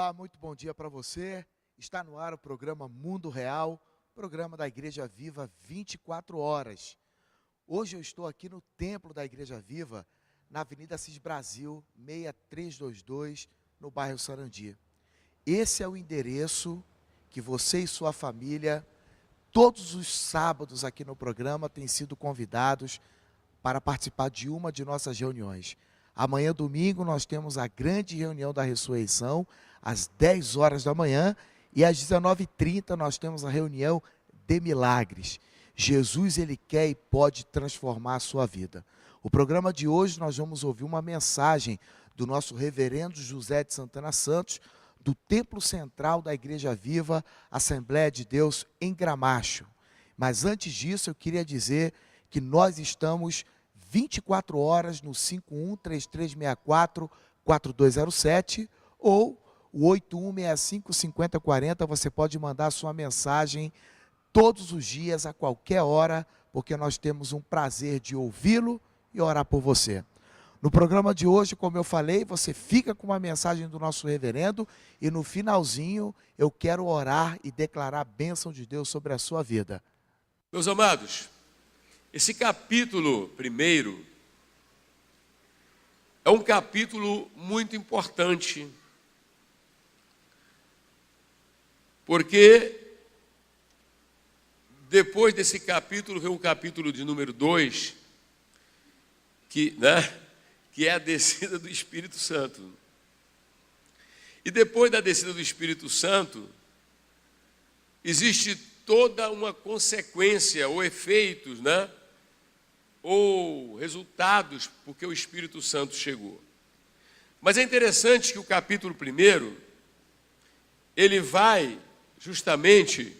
Olá, muito bom dia para você. Está no ar o programa Mundo Real, programa da Igreja Viva 24 horas. Hoje eu estou aqui no templo da Igreja Viva, na Avenida Assis Brasil, 6322, no bairro Sarandi. Esse é o endereço que você e sua família, todos os sábados aqui no programa, têm sido convidados para participar de uma de nossas reuniões. Amanhã, domingo, nós temos a grande reunião da ressurreição, às 10 horas da manhã, e às 19h30 nós temos a reunião de milagres. Jesus, ele quer e pode transformar a sua vida. O programa de hoje nós vamos ouvir uma mensagem do nosso reverendo José de Santana Santos, do Templo Central da Igreja Viva, Assembleia de Deus, em Gramacho. Mas antes disso, eu queria dizer que nós estamos 24 horas no 513364-4207 ou o 8165-5040. Você pode mandar sua mensagem todos os dias, a qualquer hora, porque nós temos um prazer de ouvi-lo e orar por você. No programa de hoje, como eu falei, você fica com uma mensagem do nosso reverendo e no finalzinho eu quero orar e declarar a bênção de Deus sobre a sua vida. Meus amados, esse capítulo primeiro é um capítulo muito importante, porque depois desse capítulo vem o capítulo de número 2, que é a descida do Espírito Santo. E depois da descida do Espírito Santo, existe toda uma consequência ou efeitos, ou resultados, porque o Espírito Santo chegou. Mas é interessante que o capítulo 1, ele vai justamente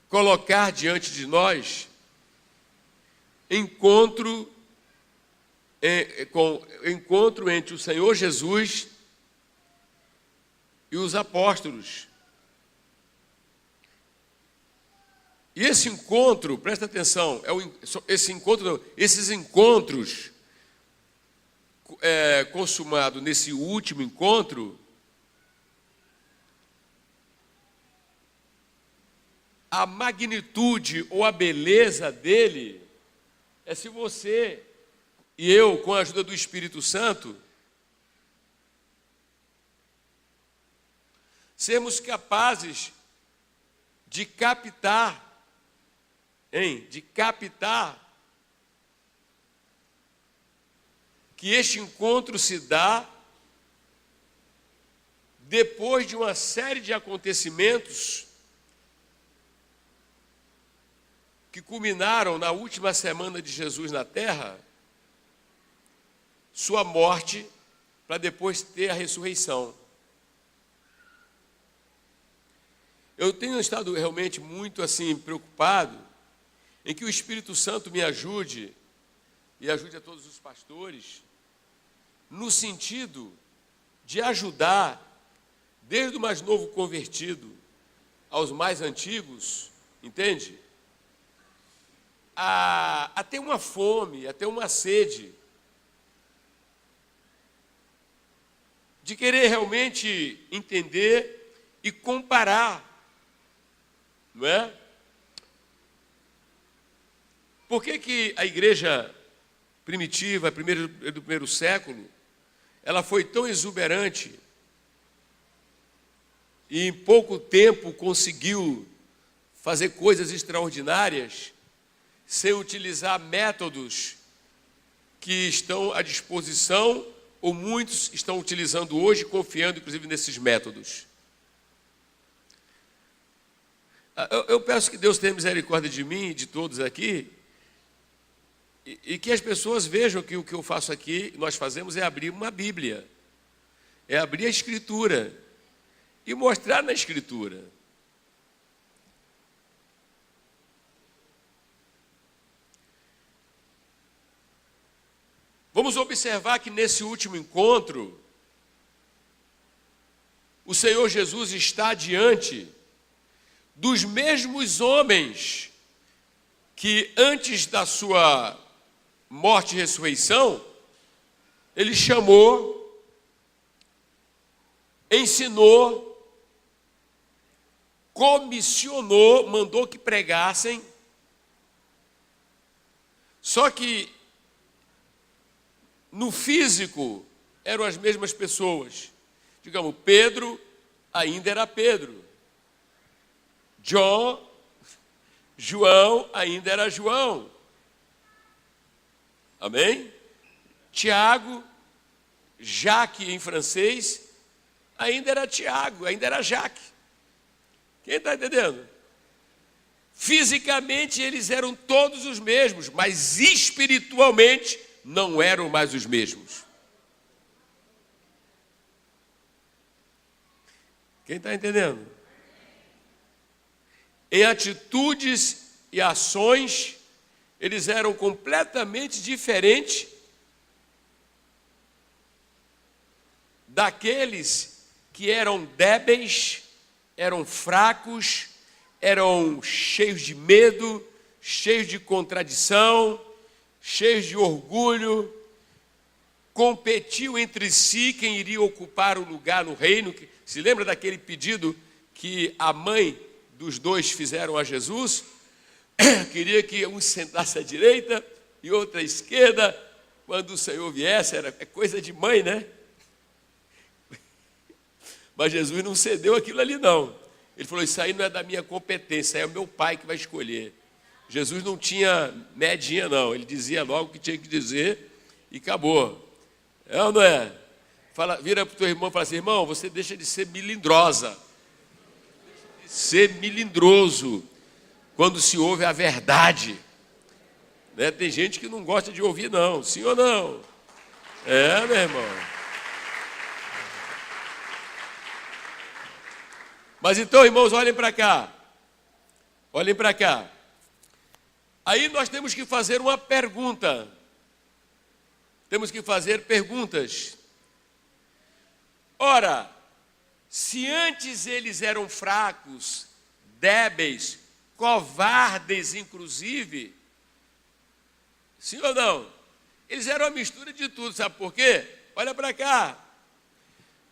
colocar diante de nós encontro entre o Senhor Jesus e os apóstolos. E esse encontro, presta atenção, esses encontros consumados nesse último encontro, a magnitude ou a beleza dele é se você e eu, com a ajuda do Espírito Santo, sermos capazes de captar que este encontro se dá depois de uma série de acontecimentos que culminaram na última semana de Jesus na terra, sua morte, para depois ter a ressurreição. Eu tenho estado realmente muito preocupado em que o Espírito Santo me ajude e ajude a todos os pastores no sentido de ajudar desde o mais novo convertido aos mais antigos, entende? A ter uma fome, a ter uma sede de querer realmente entender e comparar, não é? Por que a igreja primitiva, do primeiro século, ela foi tão exuberante e em pouco tempo conseguiu fazer coisas extraordinárias sem utilizar métodos que estão à disposição ou muitos estão utilizando hoje, confiando inclusive nesses métodos? Eu peço que Deus tenha misericórdia de mim e de todos aqui, e que as pessoas vejam que o que eu faço aqui, nós fazemos é abrir uma Bíblia, é abrir a Escritura e mostrar na Escritura. Vamos observar que nesse último encontro, o Senhor Jesus está diante dos mesmos homens que antes da sua morte e ressurreição, ele chamou ensinou, comissionou, mandou que pregassem. Só que no físico eram as mesmas pessoas. Digamos, Pedro ainda era Pedro. João ainda era João. Amém? Tiago, Jacques em francês, ainda era Tiago, ainda era Jacques. Quem está entendendo? Fisicamente eles eram todos os mesmos, mas espiritualmente não eram mais os mesmos. Quem está entendendo? Em atitudes e ações, eles eram completamente diferentes daqueles que eram débeis, eram fracos, eram cheios de medo, cheios de contradição, cheios de orgulho, competiam entre si quem iria ocupar o lugar no reino. Se lembra daquele pedido que a mãe dos dois fizeram a Jesus? Queria que um sentasse à direita e outro à esquerda, quando o Senhor viesse. É coisa de mãe, né? Mas Jesus não cedeu aquilo ali, não. Ele falou, isso aí não é da minha competência, é o meu pai que vai escolher. Jesus não tinha medinha, não. Ele dizia logo o que tinha que dizer e acabou. É ou não é? Vira para o teu irmão e fala assim, irmão, você deixa de ser melindrosa. Ser melindroso quando se ouve a verdade. Né? Tem gente que não gosta de ouvir, não. Sim ou não? É, meu irmão. Mas então, irmãos, olhem para cá. Olhem para cá. Aí nós temos que fazer uma pergunta. Temos que fazer perguntas. Ora, se antes eles eram fracos, débeis, covardes inclusive, sim ou não? Eles eram uma mistura de tudo, sabe por quê? Olha para cá.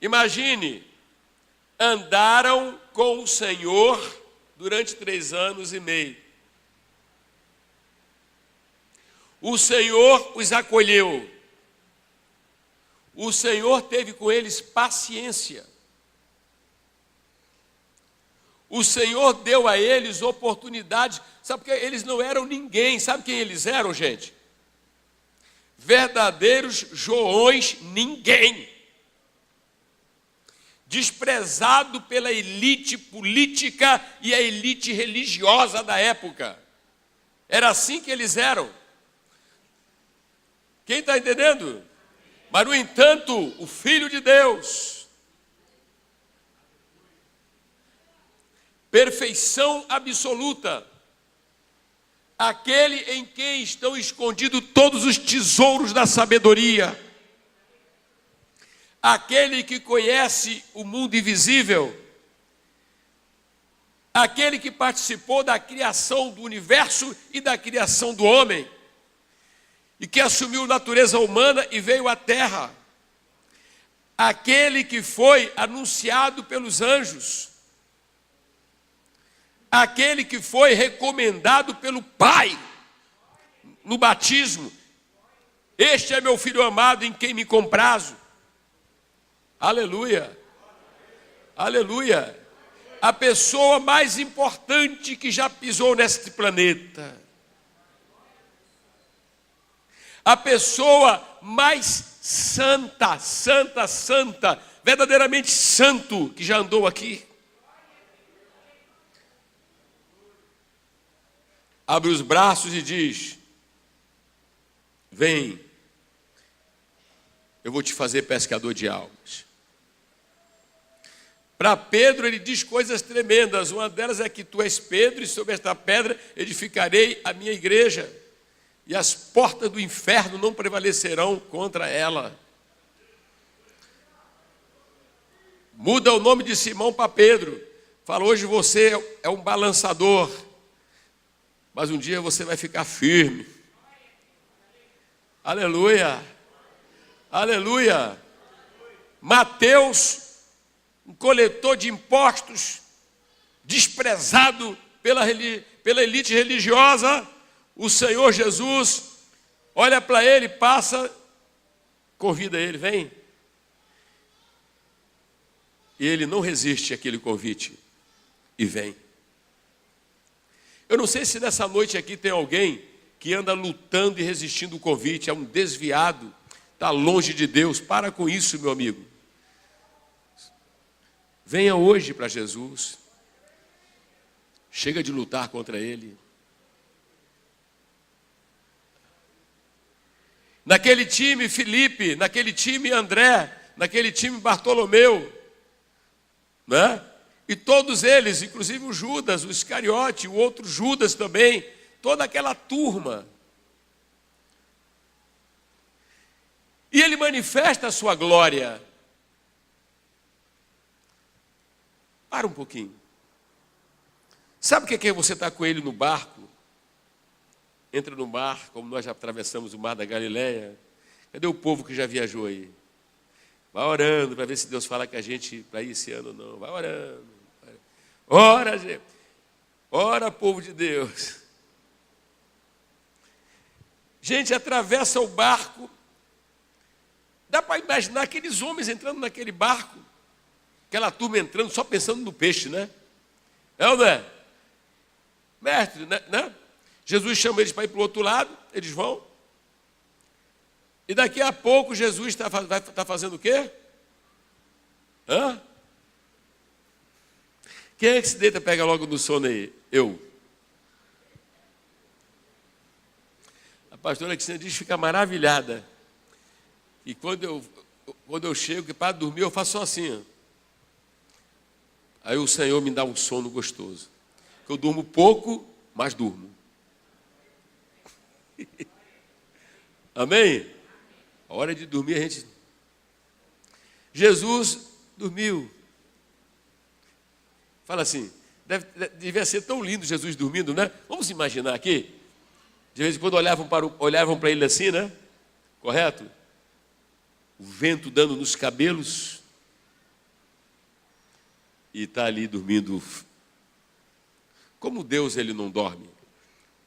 Imagine, andaram com o Senhor durante 3 anos e meio. O Senhor os acolheu. O Senhor teve com eles paciência. O Senhor deu a eles oportunidade. Sabe porque eles não eram ninguém. Sabe quem eles eram, gente? Verdadeiros joões ninguém. Desprezado pela elite política e a elite religiosa da época. Era assim que eles eram. Quem está entendendo? Mas, no entanto, o Filho de Deus, perfeição absoluta, aquele em quem estão escondidos todos os tesouros da sabedoria, aquele que conhece o mundo invisível, aquele que participou da criação do universo e da criação do homem, e que assumiu natureza humana e veio à terra, aquele que foi anunciado pelos anjos, aquele que foi recomendado pelo Pai no batismo. Este é meu Filho amado em quem me comprazo. Aleluia, aleluia. A pessoa mais importante que já pisou neste planeta. A pessoa mais santa, verdadeiramente santo que já andou aqui. Abre os braços e diz, vem, eu vou te fazer pescador de almas. Para Pedro ele diz coisas tremendas, uma delas é que tu és Pedro e sobre esta pedra edificarei a minha igreja. E as portas do inferno não prevalecerão contra ela. Muda o nome de Simão para Pedro. Fala, hoje você é um balançador, mas um dia você vai ficar firme. Aleluia, aleluia. Mateus um coletor de impostos, desprezado pela elite religiosa. O Senhor Jesus olha para ele, passa, convida ele, vem. E ele não resiste àquele convite e vem. Eu não sei se nessa noite aqui tem alguém que anda lutando e resistindo o convite, é um desviado, está longe de Deus. Para com isso, meu amigo. Venha hoje para Jesus. Chega de lutar contra Ele. Naquele time Felipe, naquele time André, naquele time Bartolomeu, né? E todos eles, inclusive o Judas, o Iscariote, o outro Judas também, toda aquela turma. E ele manifesta a sua glória. Para um pouquinho. Sabe o que é você estar com ele no barco? Entra no mar, como nós já atravessamos o mar da Galileia. Cadê o povo que já viajou aí? Vai orando para ver se Deus fala que a gente para ir esse ano ou não. Vai orando. Ora, gente. Ora, povo de Deus. Gente, atravessa o barco. Dá para imaginar aqueles homens entrando naquele barco. Aquela turma entrando só pensando no peixe, né? É ou não é? Mestre, né? Jesus chama eles para ir para o outro lado, eles vão. E daqui a pouco Jesus está fazendo o quê? Hã? Quem é que se deita e pega logo no sono aí? Eu. A pastora Cristina diz que fica maravilhada. E quando eu chego, que para dormir, eu faço só assim. Ó. Aí o Senhor me dá um sono gostoso. Eu durmo pouco, mas durmo. Amém? A hora de dormir a gente... Jesus dormiu. Fala assim, devia ser tão lindo Jesus dormindo, né? Vamos imaginar aqui. De vez em quando olhavam para ele assim, né? Correto? O vento dando nos cabelos. E está ali dormindo. Como Deus ele não dorme,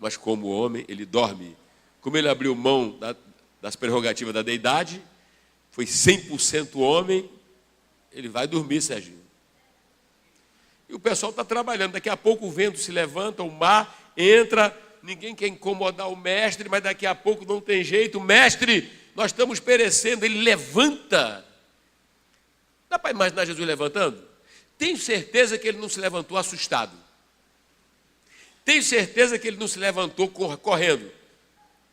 mas como homem ele dorme. Como ele abriu mão das prerrogativas da deidade, foi 100% homem, ele vai dormir, Serginho. E o pessoal está trabalhando, daqui a pouco o vento se levanta, o mar entra, ninguém quer incomodar o mestre, mas daqui a pouco não tem jeito, mestre, nós estamos perecendo, ele levanta. Dá para imaginar Jesus levantando? Tenho certeza que ele não se levantou assustado. Tenho certeza que ele não se levantou correndo.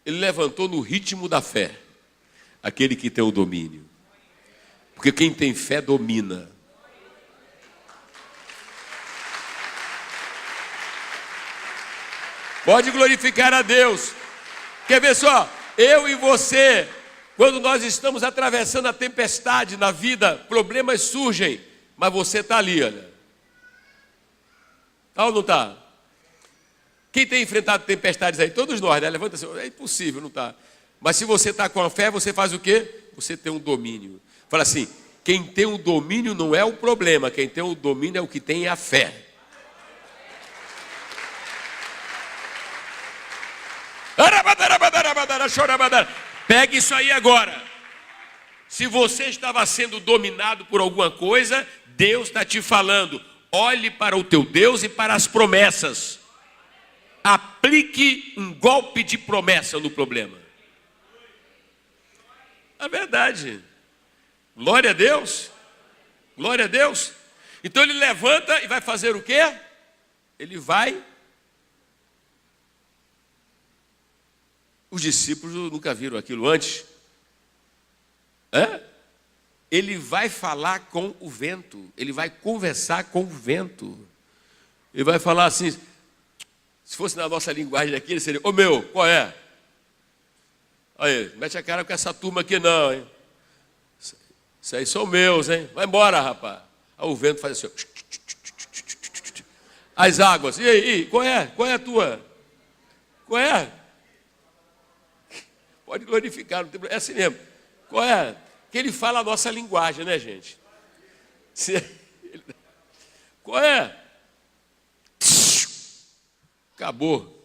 Ele levantou no ritmo da fé. Aquele que tem o domínio. Porque quem tem fé domina. Pode glorificar a Deus. Quer ver só? Eu e você, quando nós estamos atravessando a tempestade na vida, problemas surgem. Mas você está ali, olha. Está ou não está? Quem tem enfrentado tempestades aí? Todos nós, né? Levanta assim, é impossível, não está. Mas se você está com a fé, você faz o quê? Você tem um domínio. Fala assim, quem tem o domínio não é o problema, quem tem o domínio é o que tem a fé. Pegue isso aí agora. Se você estava sendo dominado por alguma coisa, Deus está te falando, olhe para o teu Deus e para as promessas. Aplique um golpe de promessa no problema. É verdade. Glória a Deus. Glória a Deus. Então ele levanta e vai fazer o quê? Ele vai... Os discípulos nunca viram aquilo antes. Ele vai falar com o vento. Ele vai conversar com o vento. Ele vai falar assim... Se fosse na nossa linguagem aqui, ele seria, ô meu, qual é? Aí, mete a cara com essa turma aqui não, hein? Isso aí são meus, hein? Vai embora, rapaz. Aí o vento faz assim, as águas, e aí, qual é? Qual é a tua? Qual é? Pode glorificar, não tem problema. É assim mesmo. Qual é? Que ele fala a nossa linguagem, né, gente? Qual é? Acabou.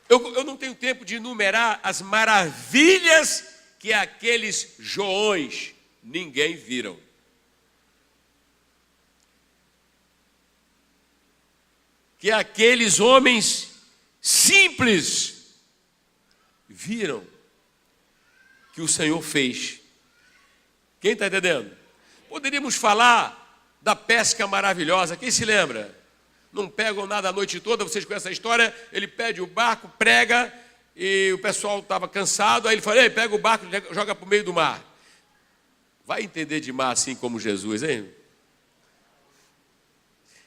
Eu não tenho tempo de enumerar as maravilhas que aqueles Joões ninguém viram. Que aqueles homens simples viram que o Senhor fez. Quem está entendendo? Poderíamos falar da pesca maravilhosa. Quem se lembra? Não pegam nada a noite toda, vocês conhecem a história. Ele pede o barco, prega, e o pessoal estava cansado. Aí ele fala, ei, pega o barco e joga para o meio do mar. Vai entender de mar assim como Jesus, hein?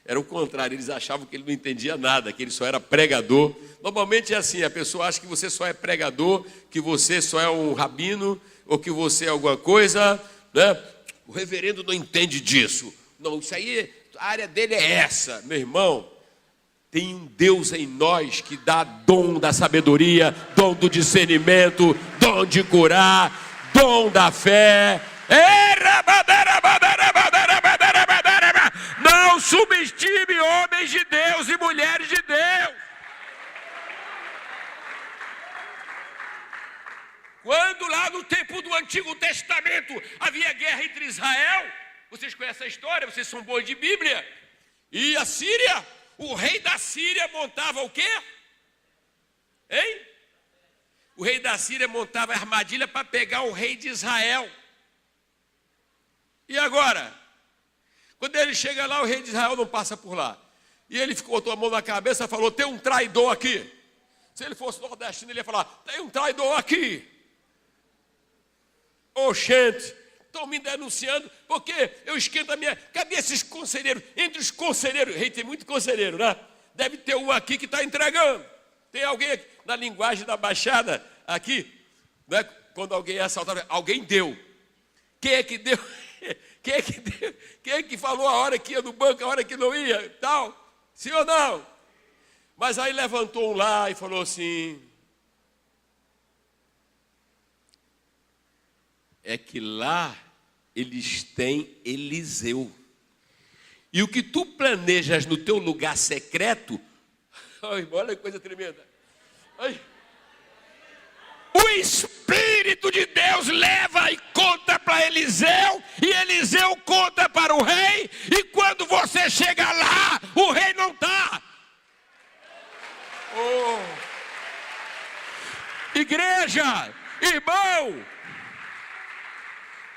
Era o contrário, eles achavam que ele não entendia nada, que ele só era pregador. Normalmente é assim, a pessoa acha que você só é pregador, que você só é um rabino, ou que você é alguma coisa, né? O reverendo não entende disso. Não, isso aí, a área dele é essa. Meu irmão, tem um Deus em nós que dá dom da sabedoria, dom do discernimento, dom de curar, dom da fé. Não subestime homens de Deus e mulheres de Deus. Quando lá no tempo do Antigo Testamento havia guerra entre Israel, vocês conhecem a história, vocês são bons de Bíblia, e a Síria, o rei da Síria montava o quê? Hein? O rei da Síria montava armadilha para pegar o rei de Israel. E agora? Quando ele chega lá, o rei de Israel não passa por lá. E ele botou a mão na cabeça e falou, tem um traidor aqui. Se ele fosse nordestino, ele ia falar, tem um traidor aqui. Oxente, estão me denunciando, porque eu esquento a minha... Cadê esses conselheiros? Entre os conselheiros, o rei tem muito conselheiro, né? Deve ter um aqui que está entregando. Tem alguém aqui, na linguagem da Baixada, aqui, né? Quando alguém é assaltado, alguém deu. Quem é que deu? Quem é que deu? Quem é que falou a hora que ia no banco, a hora que não ia, tal? Sim ou não? Mas aí levantou um lá e falou assim, é que lá eles têm Eliseu. E o que tu planejas no teu lugar secreto, olha que coisa tremenda. Ai. O Espírito de Deus leva e conta para Eliseu, e Eliseu conta para o rei, e quando você chega lá, o rei não está. Oh. Igreja, irmão,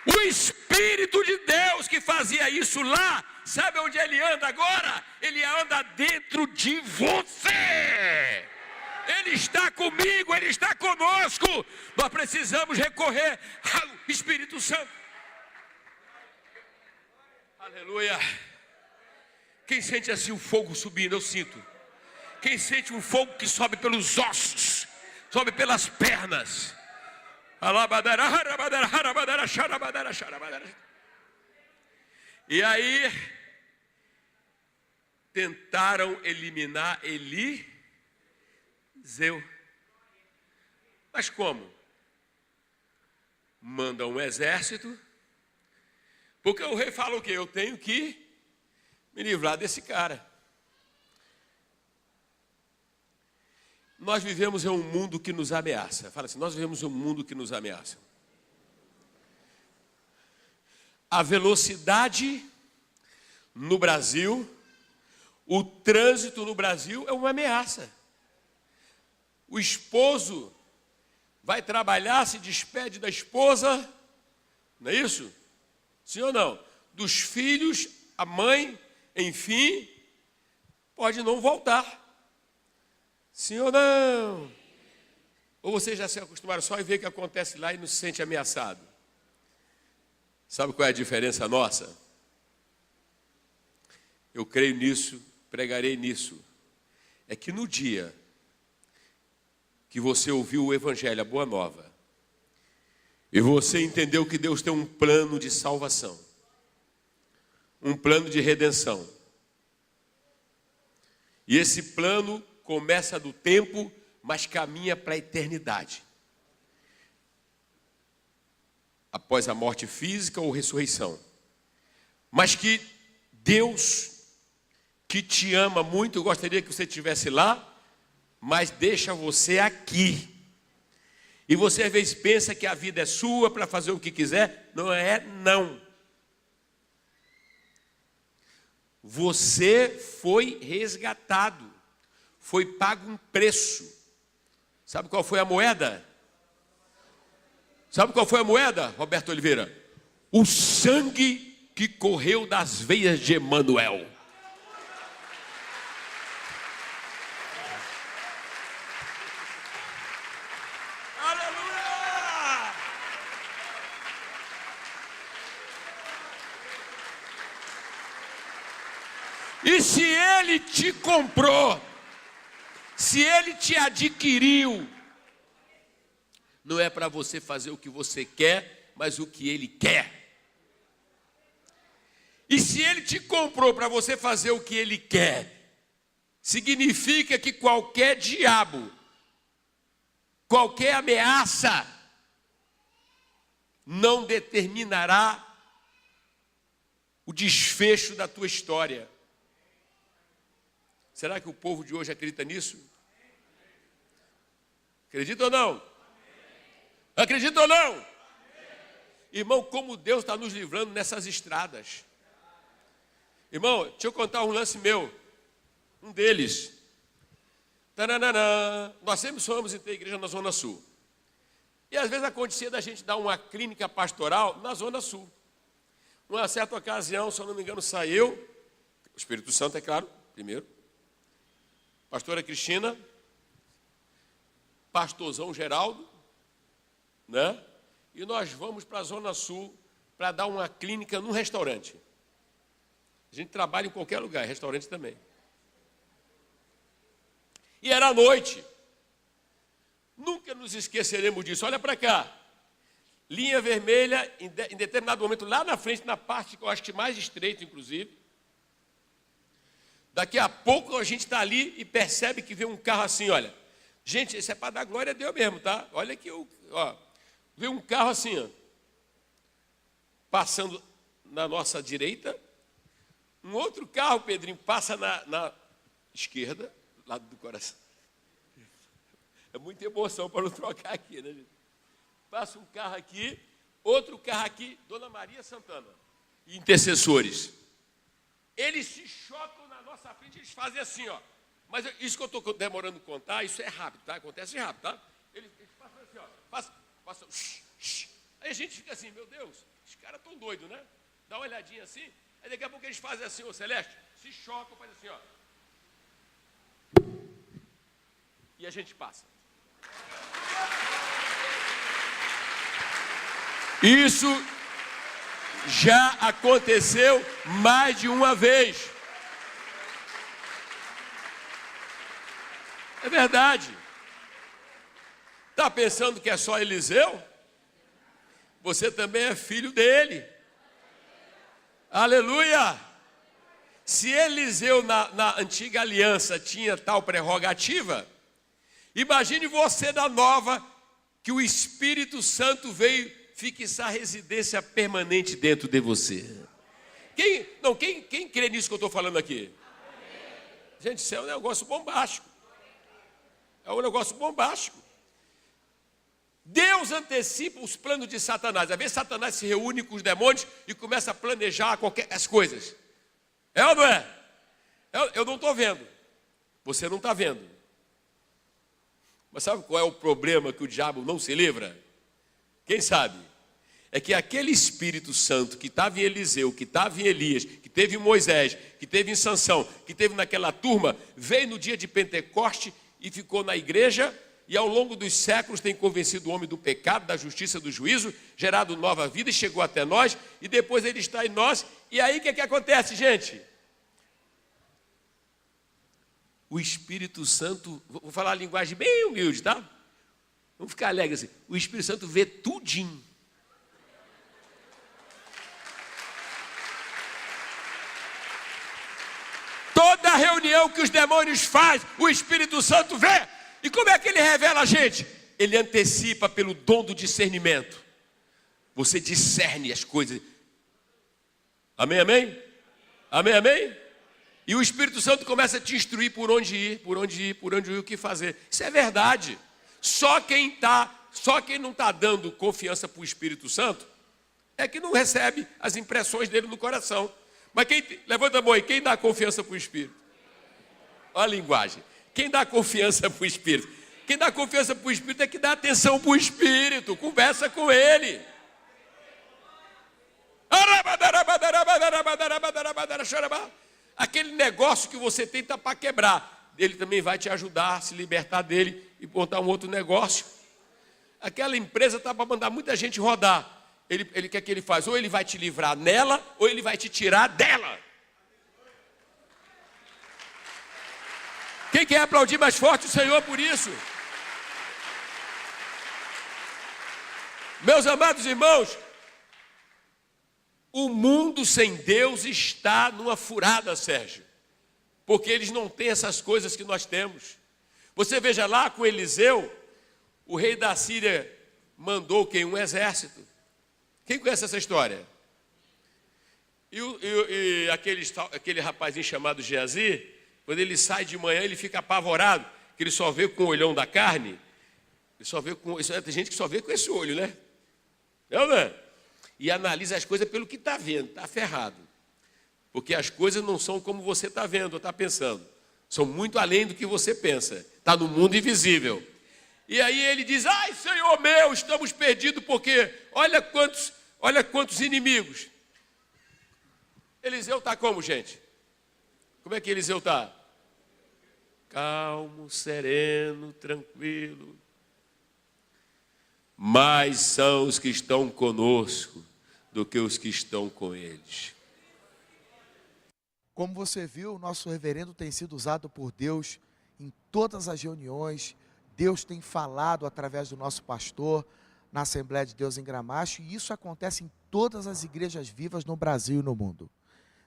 o Espírito de Deus que fazia isso lá, sabe onde ele anda agora? Ele anda dentro de você. Ele está comigo, Ele está conosco. Nós precisamos recorrer ao Espírito Santo. Aleluia. Quem sente assim o fogo subindo? Eu sinto. Quem sente um fogo que sobe pelos ossos, sobe pelas pernas. E aí tentaram eliminar Eliseu. Mas como? Manda um exército, porque o rei fala o quê? Eu tenho que me livrar desse cara. Nós vivemos em um mundo que nos ameaça. Fala assim, nós vivemos em um mundo que nos ameaça. A velocidade no Brasil, o trânsito no Brasil é uma ameaça. O esposo vai trabalhar, se despede da esposa, não é isso? Sim ou não? Dos filhos, a mãe, enfim, pode não voltar. Sim ou não? Ou vocês já se acostumaram só a ver o que acontece lá e não se sente ameaçado? Sabe qual é a diferença nossa? Eu creio nisso, pregarei nisso. É que no dia que você ouviu o Evangelho, a Boa Nova, e você entendeu que Deus tem um plano de salvação, um plano de redenção, e esse plano começa do tempo, mas caminha para a eternidade. após a morte física ou ressurreição. Mas que Deus, que te ama muito, eu gostaria que você estivesse lá, mas deixa você aqui. E você às vezes pensa que a vida é sua para fazer o que quiser. Não é, não. Você foi resgatado. Foi pago um preço. Sabe qual foi a moeda? Sabe qual foi a moeda, Roberto Oliveira? O sangue que correu das veias de Emanuel. Aleluia! E se ele te comprou, se ele te adquiriu, não é para você fazer o que você quer, mas o que ele quer. E se ele te comprou para você fazer o que ele quer, significa que qualquer diabo, qualquer ameaça, não determinará o desfecho da tua história. Será que o povo de hoje acredita nisso? Acredita ou não? Acredita ou não? Irmão, como Deus está nos livrando nessas estradas. Irmão, deixa eu contar um lance meu. Um deles. Taranana. Nós sempre sonhamos em ter igreja na Zona Sul. E às vezes acontecia da gente dar uma clínica pastoral na Zona Sul. Numa certa ocasião, se eu não me engano, saiu, o Espírito Santo, é claro, primeiro. Pastora Cristina, pastorzão Geraldo, né? E nós vamos para a Zona Sul para dar uma clínica num restaurante. A gente trabalha em qualquer lugar, restaurante também. E era à noite. Nunca nos esqueceremos disso. Olha para cá. Linha vermelha, em determinado momento, lá na frente, na parte que eu acho que mais estreita, inclusive. Daqui a pouco a gente está ali e percebe que vê um carro assim, olha. Gente, isso é para dar glória a Deus mesmo, tá? Olha aqui, ó. Vê um carro assim, ó. Passando na nossa direita. Um outro carro, Pedrinho, passa na esquerda, lado do coração. É muita emoção para não trocar aqui, né, gente? Passa um carro aqui, outro carro aqui, Dona Maria Santana. E intercessores. Eles se chocam na nossa frente, eles fazem assim, ó. Mas isso que eu estou demorando a contar, isso é rápido, tá? Acontece rápido, tá? Eles passam assim, ó. Passam. Aí a gente fica assim, meu Deus, os caras estão doidos, né? Dá uma olhadinha assim. Aí daqui a pouco eles fazem assim, ô Celeste, se chocam, fazem assim, ó. E a gente passa. Isso já aconteceu mais de uma vez. É verdade. Está pensando que é só Eliseu? Você também é filho dele. Aleluia! Se Eliseu na antiga aliança tinha tal prerrogativa, imagine você da nova, que o Espírito Santo veio fixar residência permanente dentro de você. Quem crê nisso que eu estou falando aqui? Gente, isso é um negócio bombástico. É um negócio bombástico. Deus antecipa os planos de Satanás. Às vezes Satanás se reúne com os demônios e começa a planejar as coisas. É ou não é? Eu não estou vendo. Você não está vendo. Mas sabe qual é o problema que o diabo não se livra? Quem sabe? É que aquele Espírito Santo que estava em Eliseu, que estava em Elias, que teve em Moisés, que teve em Sansão, que teve naquela turma, veio no dia de Pentecoste e ficou na igreja, e ao longo dos séculos tem convencido o homem do pecado, da justiça, do juízo, gerado nova vida e chegou até nós, e depois ele está em nós. E aí o que acontece, gente? O Espírito Santo, vou falar a linguagem bem humilde, tá? Vamos ficar alegres assim. O Espírito Santo vê tudinho. Toda reunião que os demônios fazem, o Espírito Santo vê. E como é que ele revela a gente? Ele antecipa pelo dom do discernimento. Você discerne as coisas. Amém, amém? Amém, amém? E o Espírito Santo começa a te instruir por onde ir, o que fazer. Isso é verdade. Só quem não está dando confiança para o Espírito Santo é que não recebe as impressões dele no coração. Mas levanta a mão aí, quem dá confiança para o Espírito? Olha a linguagem. Quem dá confiança para o Espírito? Quem dá confiança para o Espírito é que dá atenção para o Espírito. Conversa com ele. Aquele negócio que você tem está para quebrar. Ele também vai te ajudar a se libertar dele e montar um outro negócio. Aquela empresa está para mandar muita gente rodar. Ele quer que ele faz, ou ele vai te livrar nela, ou ele vai te tirar dela. Quem quer aplaudir mais forte o Senhor por isso? Meus amados irmãos, o mundo sem Deus está numa furada, Sérgio, porque eles não têm essas coisas que nós temos. Você veja lá com Eliseu, o rei da Síria mandou quem? Um exército. Quem conhece essa história? E aquele rapazinho chamado Geazi, quando ele sai de manhã, ele fica apavorado, que ele só vê com o olhão da carne. Tem gente que só vê com esse olho, né? Não é? E analisa as coisas pelo que está vendo, está ferrado. Porque as coisas não são como você está vendo ou está pensando. São muito além do que você pensa. Está no mundo invisível. E aí ele diz, ai Senhor meu, estamos perdidos porque olha quantos inimigos. Eliseu está como, gente? Como é que Eliseu está? Calmo, sereno, tranquilo. Mais são os que estão conosco do que os que estão com eles. Como você viu, o nosso reverendo tem sido usado por Deus em todas as reuniões. Deus tem falado através do nosso pastor na Assembleia de Deus em Gramacho, e isso acontece em todas as igrejas vivas no Brasil e no mundo.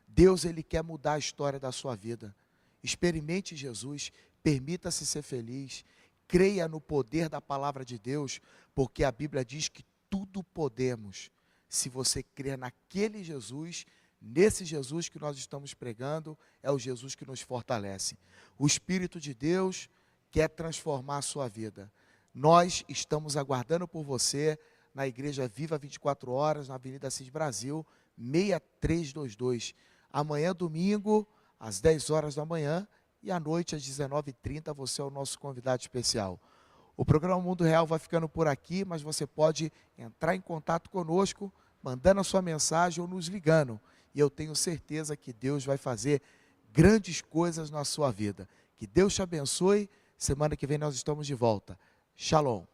Deus, Ele quer mudar a história da sua vida. Experimente Jesus, permita-se ser feliz, creia no poder da palavra de Deus, porque a Bíblia diz que tudo podemos, se você crer naquele Jesus, nesse Jesus que nós estamos pregando, é o Jesus que nos fortalece. O Espírito de Deus quer transformar a sua vida. Nós estamos aguardando por você na Igreja Viva 24 Horas, na Avenida Assis Brasil, 6322. Amanhã, domingo, às 10 horas da manhã, e à noite, às 19h30, você é o nosso convidado especial. O programa Mundo Real vai ficando por aqui, mas você pode entrar em contato conosco, mandando a sua mensagem ou nos ligando. E eu tenho certeza que Deus vai fazer grandes coisas na sua vida. Que Deus te abençoe. Semana que vem nós estamos de volta. Shalom.